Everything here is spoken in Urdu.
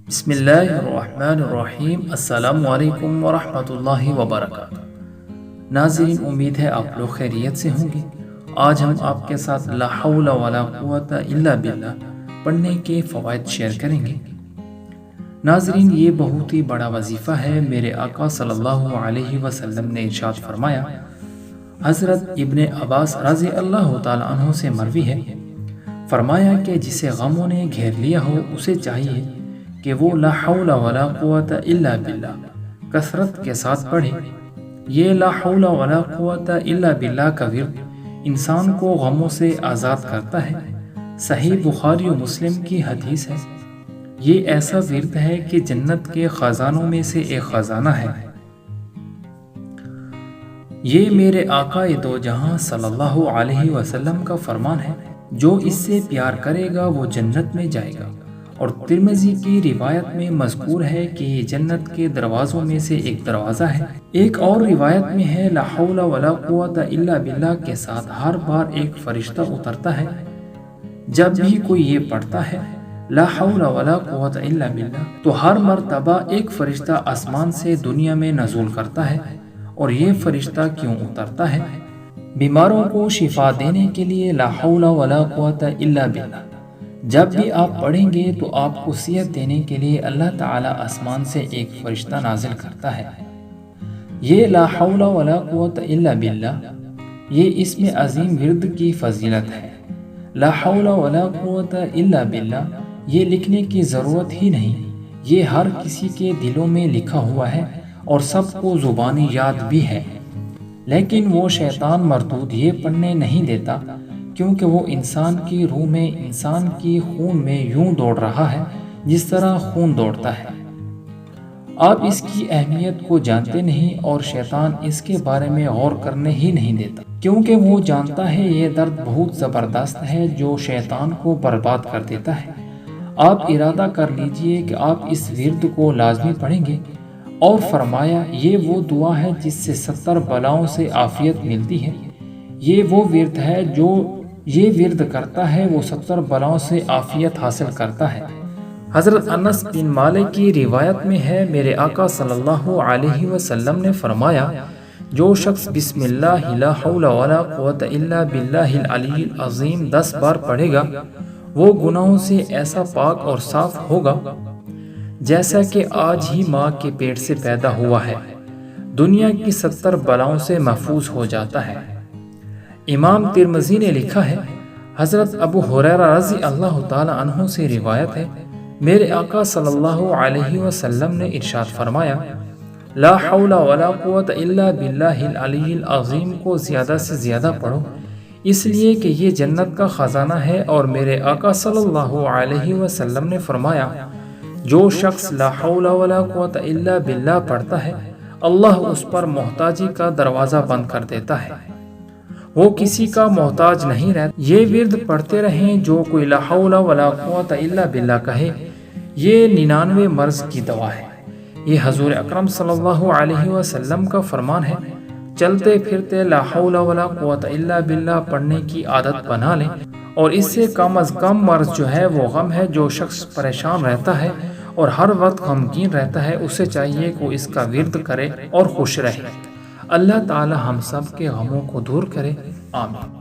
بسم اللہ الرحمن الرحیم۔ السلام علیکم ورحمۃ اللہ وبرکاتہ۔ ناظرین، امید ہے آپ لوگ خیریت سے ہوں گے۔ آج ہم آپ کے ساتھ لا حول ولا قوت الا باللہ پڑھنے کے فوائد شیئر کریں گے۔ ناظرین، یہ بہت ہی بڑا وظیفہ ہے۔ میرے آقا صلی اللہ علیہ وسلم نے ارشاد فرمایا، حضرت ابن عباس رضی اللہ تعالی عنہ سے مروی ہے، فرمایا کہ جسے غموں نے گھیر لیا ہو اسے چاہیے کہ وہ لا حول ولا قوت الا باللہ کثرت کے ساتھ پڑھے۔ یہ لا حول ولا قوت الا باللہ کا ورد انسان کو غموں سے آزاد کرتا ہے۔ صحیح بخاری و مسلم کی حدیث ہے، یہ ایسا ورد ہے کہ جنت کے خزانوں میں سے ایک خزانہ ہے۔ یہ میرے آقا دو جہاں صلی اللہ علیہ وسلم کا فرمان ہے، جو اس سے پیار کرے گا وہ جنت میں جائے گا۔ اور ترمذی کی روایت میں مذکور ہے کہ یہ جنت کے دروازوں میں سے ایک دروازہ ہے۔ ایک اور روایت میں ہے، لا حول ولا قوت الا باللہ کے ساتھ ہر بار ایک فرشتہ اترتا ہے۔ جب بھی کوئی یہ پڑھتا ہے لا حول ولا قوت الا باللہ، تو ہر مرتبہ ایک فرشتہ آسمان سے دنیا میں نزول کرتا ہے۔ اور یہ فرشتہ کیوں اترتا ہے؟ بیماروں کو شفا دینے کے لیے لا حول ولا قوت الا باللہ۔ جب بھی آپ پڑھیں گے تو آپ کو صحت دینے کے لیے اللہ تعالیٰ آسمان سے ایک فرشتہ نازل کرتا ہے۔ یہ لا حول ولا قوت الا باللہ، یہ اسم عظیم ورد کی فضیلت ہے۔ لا حول ولا قوت الا باللہ یہ لکھنے کی ضرورت ہی نہیں، یہ ہر کسی کے دلوں میں لکھا ہوا ہے اور سب کو زبانی یاد بھی ہے۔ لیکن وہ شیطان مردود یہ پڑھنے نہیں دیتا، کیونکہ وہ انسان کی روح میں، انسان کی خون میں یوں دوڑ رہا ہے جس طرح خون دوڑتا ہے۔ آپ اس کی اہمیت کو جانتے نہیں اور شیطان اس کے بارے میں غور کرنے ہی نہیں دیتا، کیونکہ وہ جانتا ہے یہ درد بہت زبردست ہے جو شیطان کو برباد کر دیتا ہے۔ آپ ارادہ کر لیجئے کہ آپ اس ورد کو لازمی پڑھیں گے، اور فرمایا یہ وہ دعا ہے جس سے 70 بلاؤں سے عافیت ملتی ہے۔ یہ وہ ورد ہے جو یہ ورد کرتا ہے وہ 70 بلاؤں سے عافیت حاصل کرتا ہے۔ حضرت انس بن مالک کی روایت میں ہے، میرے آقا صلی اللہ علیہ وسلم نے فرمایا، جو شخص بسم اللہ لا حول ولا قوت الا باللہ العلی العظیم 10 بار پڑھے گا، وہ گناہوں سے ایسا پاک اور صاف ہوگا جیسا کہ آج ہی ماں کے پیٹ سے پیدا ہوا ہے۔ دنیا کی 70 بلاؤں سے محفوظ ہو جاتا ہے۔ امام ترمذی نے لکھا ہے، حضرت ابو ہریرہ رضی اللہ تعالی عنہ سے روایت ہے، میرے آقا صلی اللہ علیہ وسلم نے ارشاد فرمایا، لا حول ولا قوت الا باللہ العلی العظیم کو زیادہ سے زیادہ پڑھو، اس لیے کہ یہ جنت کا خزانہ ہے۔ اور میرے آقا صلی اللہ علیہ وسلم نے فرمایا، جو شخص لا حول ولا قوت الا باللہ پڑھتا ہے، اللہ اس پر محتاجی کا دروازہ بند کر دیتا ہے، وہ کسی کا محتاج نہیں رہتا۔ یہ ورد پڑھتے رہیں، جو کوئی لا حول ولا قوت الا باللہ کہے، یہ 99 مرض کی دوا ہے۔ یہ حضور اکرم صلی اللہ علیہ وسلم کا فرمان ہے، چلتے پھرتے لا حول ولا قوت الا باللہ پڑھنے کی عادت بنا لیں، اور اس سے کم از کم مرض جو ہے وہ غم ہے۔ جو شخص پریشان رہتا ہے اور ہر وقت غمگین رہتا ہے، اسے چاہیے کہ وہ اس کا ورد کرے اور خوش رہے۔ اللہ تعالی ہم سب کے غموں کو دور کرے، آمین۔